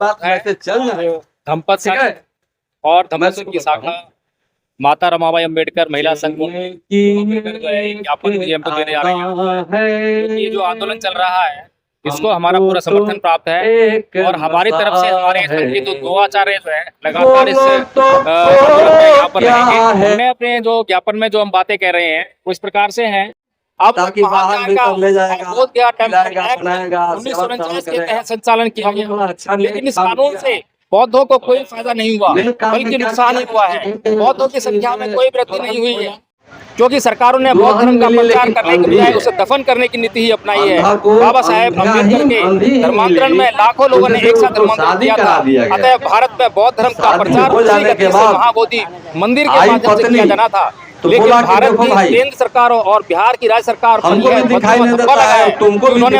बात है ऐसे चल रहे हो, धम्पत ठीक संघ है। और मैं धम्पत तुमको की बताता शाखा हूँ माता रमाबाई अम्बेडकर महिला संघ को कि मिलकर जो है एक ज्ञापन भी हम तो देने जा रहे हैं। क्योंकि ये जो आंदोलन चल रहा है इसको हमारा पूरा समर्थन प्राप्त है और हमारी तरफ से हमारे इस संघ के दो आचार्य जो है लगातार इस आंदोलन में यहाँ पर रहेंगे। हमने अपने जो ज्ञापन में जो हम बातें कह रहे हैं वो इस प्रकार से हैं। अब ताकि बाहर भीतर ले जाएगा, बोध गया खिलाएगा, टेम्पल बनाएगा, एक्ट 1949 के करेगा। तहत संचालन किया गया, बड़ा अच्छा लेकिन इस काम कानून किया। से बौद्धों को कोई फायदा नहीं हुआ ये काम बल्कि क्या नुकसान ही किया? हुआ है। बौद्धों की संख्या में कोई वृद्धि नहीं हुई है क्योंकि सरकारों ने बौद्ध धर्म का प्रचार करने के बजाय उसे दफन करने की नीति ही अपनाई है। बाबा साहेब अम्बेडकर के धर्मांतरण में लाखों लोगों ने एक साथ धर्मांतरण किया था। अतः भारत में बौद्ध धर्म का प्रचार उसी गति से महाबोधि मंदिर के माध्यम से किया जाना था। लेकिन भारत की केंद्र सरकारों और बिहार की राज्य सरकार उन्होंने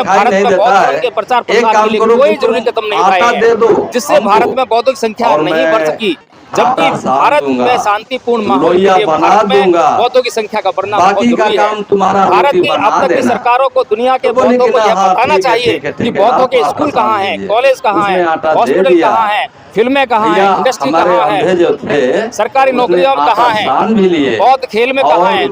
भारत में बौद्ध धर्म के प्रचार प्रसार के लिए कोई जरूरी कदम नहीं उठाए हैं, जिससे भारत में बौद्धों की संख्या नहीं बढ़ सकी। जबकि भारत में शांतिपूर्ण माहौल के लिए भारत में बौद्धों की संख्या का बढ़ना बहुत जरूरी है। भारत की अब तक की सरकारों को दुनिया के बौद्धों को यह बताना चाहिए कि बौद्धों के स्कूल कहाँ हैं, कॉलेज कहाँ हैं, हॉस्पिटल कहाँ हैं, फिल्में कहाँ हैं, इंडस्ट्री कहाँ है, सरकारी नौकरियां कहाँ हैं, बौद्ध खेल में कहाँ हैं।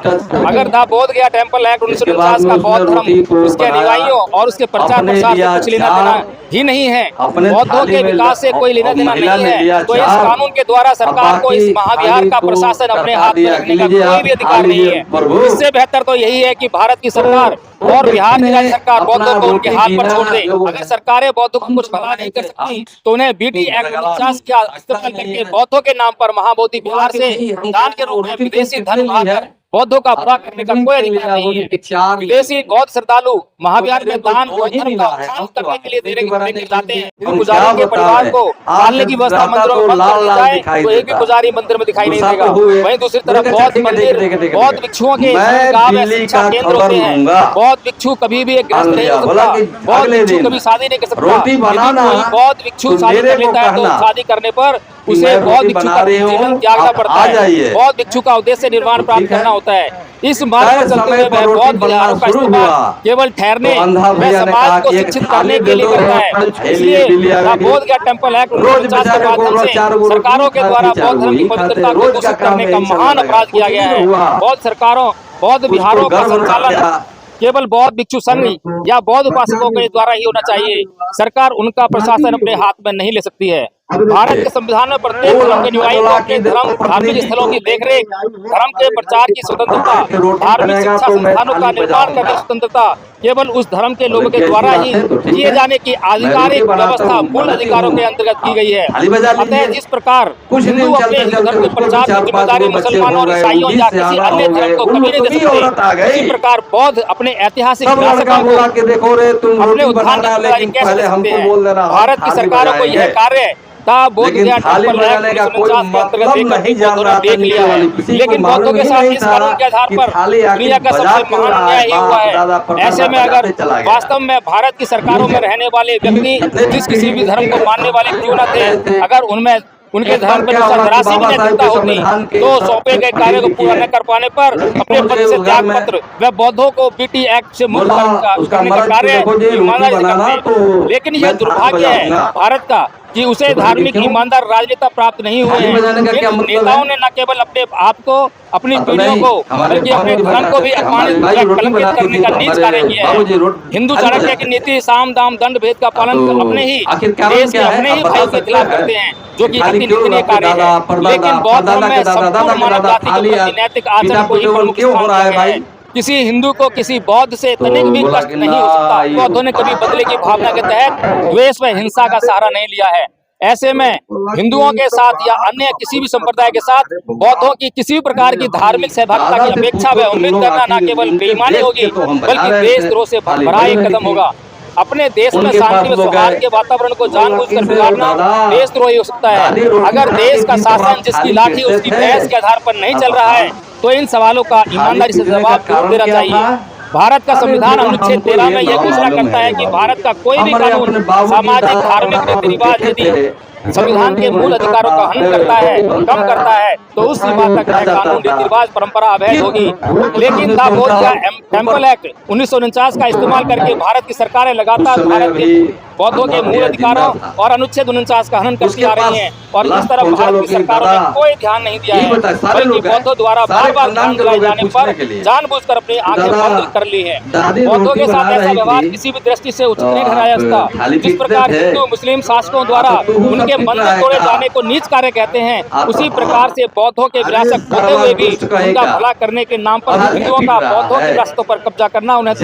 अगर था बोध गया टेम्पल एक्ट 1949 का बौद्ध धर्म उसके अनुयायियों और उसके प्रचार प्रसार से कुछ लेना देना ही नहीं है, बौद्धों के विकास से कोई लेना देना नहीं है, तो इस कानून के द्वारा सरकार को इस महाविहार का प्रशासन अपने हाथ में रखने का कोई भी अधिकार नहीं है। इससे बेहतर तो यही है कि भारत की सरकार और बिहार की राज्य सरकार बौद्धों को उनके हाथ पर छोड़ दे। अगर सरकारें बौद्धों को कुछ भला नहीं कर सकती तो उन्हें बीटी एक्ट 49 का इस्तेमाल करके बौद्धों के नाम पर महाबोधि बिहार से दान के रूप में विदेशी धन उठाकर बौद्धों का बुरा करने का कोई अधिकार नहीं है। विदेशी बौद्ध श्रद्धालु महाविहार में दान और धर्म का उत्थान करने के लिए देने जाते हैं। पुजारी के परिवार को पालने की व्यवस्था मंदिरों में बंद कर दी जाए तो एक भी पुजारी मंदिर में दिखाई नहीं देगा। वहीं दूसरी तरफ बौद्ध मंदिर बौद्ध भिक्षुओं के शिक्षा केंद्र होते हैं। बौद्ध भिक्षु कभी भी एक गृहस्थ नहीं हो सकता, बौद्ध भिक्षु कभी शादी नहीं कर सकता। यदि कोई बौद्ध भिक्षु शादी कर लेता है तो शादी करने पर उसे बौद्ध भिक्षु का जीवन त्यागना पड़ता है। बौद्ध भिक्षु का उद्देश्य निर्वाण प्राप्त करना होता है। इस मार्ग पर चलते हुए वह बौद्ध विचारों का इस्तेमाल केवल ठहरने व समाज को शिक्षित करने के लिए करता है। इसलिए बोध गया टेम्पल एक्ट 1949 के माध्यम से सरकारों के द्वारा बौद्ध धर्म की पवित्रता को दूषित करने का महान अपराध किया गया है। बौद्ध सरकारों बौद्ध विहारों का संचालन केवल बौद्ध भिक्षु संघ या बौद्ध उपासकों के द्वारा ही होना चाहिए। सरकार उनका प्रशासन अपने हाथ में नहीं ले सकती है। भारत के संविधान में प्रत्येक धर्म के अनुयायी को अपने धर्म धार्मिक स्थलों की देखरेख, धर्म के प्रचार की स्वतंत्रता, धार्मिक शिक्षा संस्थानों का निर्माण करने की स्वतंत्रता केवल उस धर्म के लोगों के द्वारा ही किए जाने की आधिकारिक व्यवस्था मूल अधिकारों के अंतर्गत की गई है। अतः जिस प्रकार हिंदू अपने हिंदू धर्म के प्रचार की जिम्मेदारी मुसलमानों और ईसाइयों या किसी अन्य धर्म को कभी नहीं दे सकते, इसी प्रकार बौद्ध अपने ऐतिहासिक अपने उत्थान की जिम्मेदारी कैसे दे सकते हैं। भारत की सरकारों को यह कार्य बोध गया टेम्पल एक्ट 1949 के अंतर्गत देख लिया है, लेकिन बौद्धों के साथ इस कानून के आधार पर दुनिया का सबसे महान अन्याय ही हुआ है। ऐसे में अगर वास्तव में भारत की सरकारों में रहने वाले व्यक्ति जिस किसी भी धर्म को मानने वाले क्यों न थे, अगर उनमें उनके धर्म पर जरासी भी नैतिकता होती तो सौंपे गए कार्य को पूरा न कर पाने पर अपने पद से त्याग पत्र व बौद्धों को बीटी एक्ट से मुक्त करने का कार्य ईमानदारी से करते। लेकिन यह दुर्भाग्य है भारत का कि उसे धार्मिक ईमानदार राजनेता प्राप्त नहीं हुए हैं। इन नेताओं ने न केवल अपने आप को अपनी पीढ़ियों को बल्कि अपने धर्म को भी अपमानित कलंकित करने का नीच कार्य किया है। हिंदू चाणक्य की नीति साम दाम दंड भेद का पालन अपने ही देश के अपने ही भाइयों के खिलाफ करते हैं, जो कि अति निंदनीय कार्य है। लेकिन बौद्ध धर्म में संपूर्ण मानव जाति के प्रति नैतिक आचरण को ही प्रमुख स्थान दिया है। किसी हिंदू को किसी बौद्ध से तनिक भी कष्ट नहीं हो सकता। बौद्धों ने कभी बदले की भावना के तहत द्वेष व हिंसा का सहारा नहीं लिया है। ऐसे में हिंदुओं के साथ या अन्य किसी भी संप्रदाय के साथ बौद्धों की किसी भी प्रकार की धार्मिक सहभागिता की अपेक्षा व उम्मीद करना न केवल बेईमानी होगी बल्कि देशद्रोह से भरा एक कदम होगा। अपने देश में शांति व सौहार्द के वातावरण को जानबूझकर बिगाड़ना देशद्रोही हो सकता है। अगर देश का शासन जिसकी लाठी उसकी भैंस के आधार पर नहीं चल रहा है तो इन सवालों का ईमानदारी से जवाब जरूर देना चाहिए। भारत का संविधान अनुच्छेद 13 में यह घोषणा करता है कि भारत का कोई भी कानून सामाजिक धार्मिक रीति रिवाज यदि संविधान के मूल अधिकारों का हनन करता है, कम करता है, तो उस सीमा तक कानून, रीति रिवाज, परंपरा अवैध होगी। लेकिन द बोधिया टेम्पल एक्ट 1949 का इस्तेमाल करके भारत की सरकारें लगातार भारत के बौद्धों के मूल अधिकारों और अनुच्छेद 49 का हनन करती आ रही हैं, और इस तरफ भारत की सरकारों ने कोई ध्यान नहीं दिया है, बल्कि बौद्धों द्वारा बार बार ध्यान दिलाए जाने पर जानबूझकर अपनी आंखें बंद कर ली है। बौद्धों के साथ ऐसा व्यवहार किसी भी दृष्टि से उचित नहीं ठहराया जाता। जिस प्रकार हिंदू मुस्लिम शासकों द्वारा उनके मंदिर तोड़े जाने को नीच कार्य कहते हैं, उसी प्रकार से बौद्धों के विरासत होते हुए भी उनका भला करने के नाम पर हिंदुओं का बौद्धों की विरासतों पर कब्जा करना उन्हें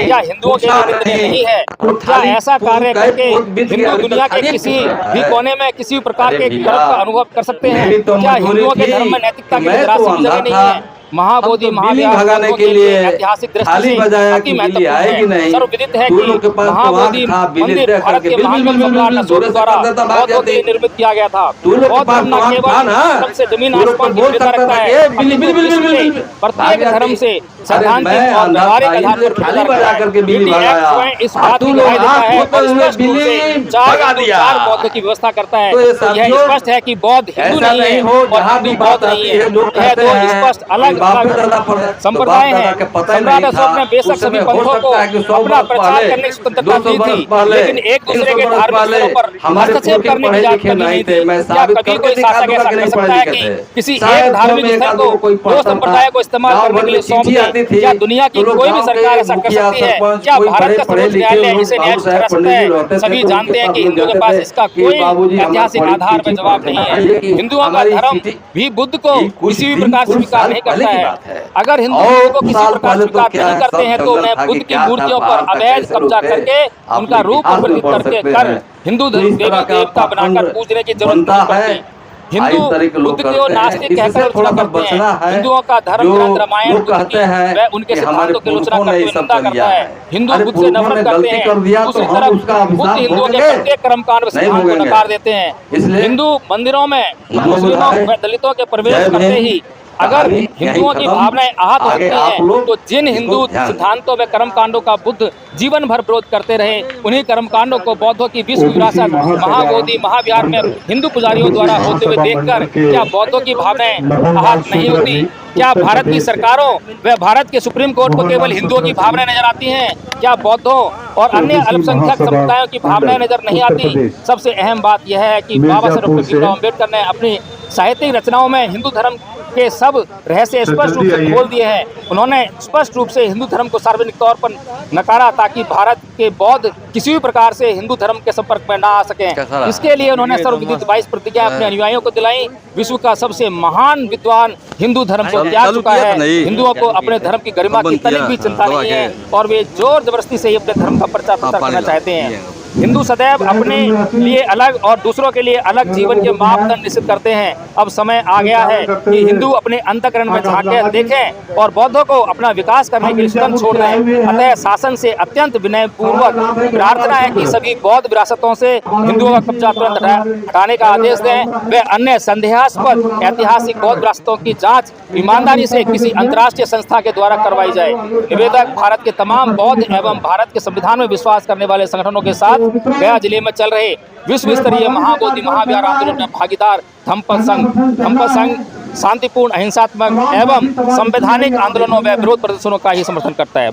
या हिंदुओं के लिए नहीं है। क्या ऐसा कार्य करके हिंदू दुनिया के किसी भी कोने में किसी प्रकार के गर्व का अनुभव कर सकते हैं? क्या हिंदुओं के धर्म में नैतिकता की जरा सी जगह नहीं है? महाबोधि महाविहार भगाने के लिए ऐतिहासिक दृष्टि थाली से बजाया अति कि बिल्ली महत्वपूर्ण आएगी है। नहीं। सर्वविदित है दोनों के कि पास महाबोधि था, बिल्ली मंदिर तय भारत करके के महान बिल्ली सम्राट अशोक जोर से द्वारा कर देता, भाग बौद्धों के जाती। लिए निर्मित किया गया था। दोनों के बौद्ध पास धर्म न था केवल ना, सबसे जमीन दोनों आसमान को की बोल विविधता सकता रखता था है, कि बिल्ली बिल्ली बिल्ली बिल्ली बिल्ली प्रत्येक धर्म से सैद्धांतिक और व्यवहारिक आधार पर थाली बजा करके बिल्ली विधि भगाया। एक्ट में इस अब बात तू की लोग दिखाई देता है हाथ और में स्पष्ट रूप से बिल्ली चार भगा दिया। बौद्ध की व्यवस्था करता है। तो ये तो यह साथियों, स्पष्ट है कि बौद्ध हिंदू ऐसा नहीं है नहीं हो और जहाँ हिंदू भी बौद्ध बात नहीं आती है। है लोग यह कहते दो हैं स्पष्ट अलग बाप अलग दादा पर संप्रदाय बाप दादा हैं। के पता ही सम्राट नहीं अशोक था। ने बेशक उस सभी समय हो पंथों को सकता है कि 100 अपना वर्ष प्रचार पहले, करने की स्वतंत्रता 200 दी वर्ष थी, पहले, लेकिन एक दूसरे 300 के वर्ष धार्मिक पहले स्थलों पर हमारे हस्तक्षेप पुरखे करने की पढ़े इजाजत लिखे कभी नहीं नहीं थे। दी। मैं क्या साबित कभी करके कोई दिखा शासक दूंगा ऐसा कि कर नहीं सकता पढ़े है लिखे कि थे। किसी शायद एक धार्मिक एक स्थल आधो को कोई दो पढ़ता संप्रदाय को इस्तेमाल गाँव करने भर के में लिए सौंप चिट्ठी दे? आती थी। क्या दुनिया की तो लोग कोई भी गाँव सरकार के ऐसा कर मुखिया, सकती है? सरपंच, क्या कोई भारत का पढ़े सर्वोच्च लिखे न्यायालय लोग इसे बाबू न्याय साहब ठहरा सकता पंडित जी है? रहते थे, सभी तो उनके जानते हैं पास कि लोग हिंदुओं के जाते पास थे इसका कि कोई बाबूजी हमारी ऐतिहासिक बड़ी आधार व चिट्ठी जवाब पढ़ते नहीं हैं। है। ये कि हिंदुओं का हमारी धर्म चिट्ठी भी बुद्ध को ये कुछ किसी भी दिन, प्रकार कुछ स्वीकार साल नहीं पहले करता की है। बात है। अगर हिंदू और बुद्ध को किसी साल प्रकार पहले तो स्वीकार क्या नहीं है, करते सब हैं तो जंगल उन्हें था कि बुद्ध की क्या था, मूर्तियों पर बाहर का अवैध कैसे कब्जा लोग थे, करके आप उनका रूप इतिहास में परिवर्तित पढ़ करके सकते कर हैं। हिंदू तो इस देवी तरह का देवता बनाकर पाखंड पूजने की जरूरत बनता नहीं है। पड़ती। हिंदू इस तरह के लोग बुद्ध को करते हैं। नास्तिक इससे कहकर थोड़ा आलोचना सा करते बचना हैं। है। हिंदुओं का धर्म जो ग्रंथ रामायण लोग बुद्ध कहते की हैं वह उनके कि हमारे सिद्धांतों की आलोचना पुरखों ने करते ये हुए सब निंदा कर दिया करता है। है। हिंदू अरे बुद्ध से पुरखों नफरत ने करते गलती हैं। कर दिया तो दूसरी हम तरफ उसका बुद्ध अभिशाप हिंदुओं के भोगेंगे? प्रत्येक कर्मकांड व नहीं सिद्धांत को भोगेंगे। नकार देते हैं। इसलिए हिंदू मंदिरों में नमो मुस्लिमों बुद्धाय, व दलितों के प्रवेश जय करते भीम। ही अगर कहानी यहीं हिंदुओं की खत्म। भावनाएं आहत आगे होती आप हैं लोग तो जिन इसको हिंदू ध्यान दें। सिद्धांतों व कर्मकांडों का बुद्ध जीवन भर विरोध करते रहे, उन्हीं कर्मकांडों को बौद्धों की विश्व विरासत महाबोधि महाविहार में हिंदू पुजारियों द्वारा होते हुए देखकर क्या बौद्धों की भावनाएं आहत नहीं होती? क्या भारत की सरकारों व भारत के सुप्रीम कोर्ट को केवल हिंदुओं की भावनाएं नजर आती हैं? क्या बौद्धों और अन्य अल्पसंख्यक समुदायों की भावनाएं नजर नहीं आती? सबसे अहम बात यह है कि बाबा साहेब डॉक्टर भीमराव अम्बेडकर ने अपनी साहित्यिक रचनाओं में हिंदू धर्म के सब रहस्य स्पष्ट रूप से खोल दिए हैं। उन्होंने स्पष्ट रूप से हिंदू धर्म को सार्वजनिक तौर पर नकारा ताकि भारत के बौद्ध किसी भी प्रकार से हिंदू धर्म के संपर्क में ना आ सकें। इसके लिए उन्होंने सर्वविदित 22 प्रतिज्ञा अपने अनुयायियों को दिलाई। विश्व का सबसे महान विद्वान हिंदू धर्म को त्याग चुका है। हिंदुओं को अपने धर्म की गरिमा की तनिक भी चिंता नहीं है और वे जोर जबरदस्ती से ही अपने धर्म का प्रचार प्रसार करना चाहते हैं। हिंदू सदैव अपने लिए अलग और दूसरों के लिए अलग जीवन के मापदंड निश्चित करते हैं। अब समय आ गया है कि हिंदू अपने अंतःकरण में झांके देखें और बौद्धों को अपना विकास करने के लिए स्वतंत्र छोड़ दें। अतः शासन से अत्यंत विनय पूर्वक प्रार्थना है कि सभी बौद्ध विरासतों से हिंदुओं का कब्जा तुरंत हटाने का आदेश दें। वे अन्य संदेहास्पद ऐतिहासिक बौद्ध विरासतों की जांच ईमानदारी से किसी अंतर्राष्ट्रीय संस्था के द्वारा करवाई जाए। निवेदक भारत के तमाम बौद्ध एवं भारत के संविधान में विश्वास करने वाले संगठनों के साथ गया जिले में चल रहे विश्व स्तरीय महाबोधि महाविहार आंदोलन में भागीदार धम्म संघ शांतिपूर्ण अहिंसात्मक एवं संवैधानिक आंदोलनों व विरोध प्रदर्शनों का ही समर्थन करता है।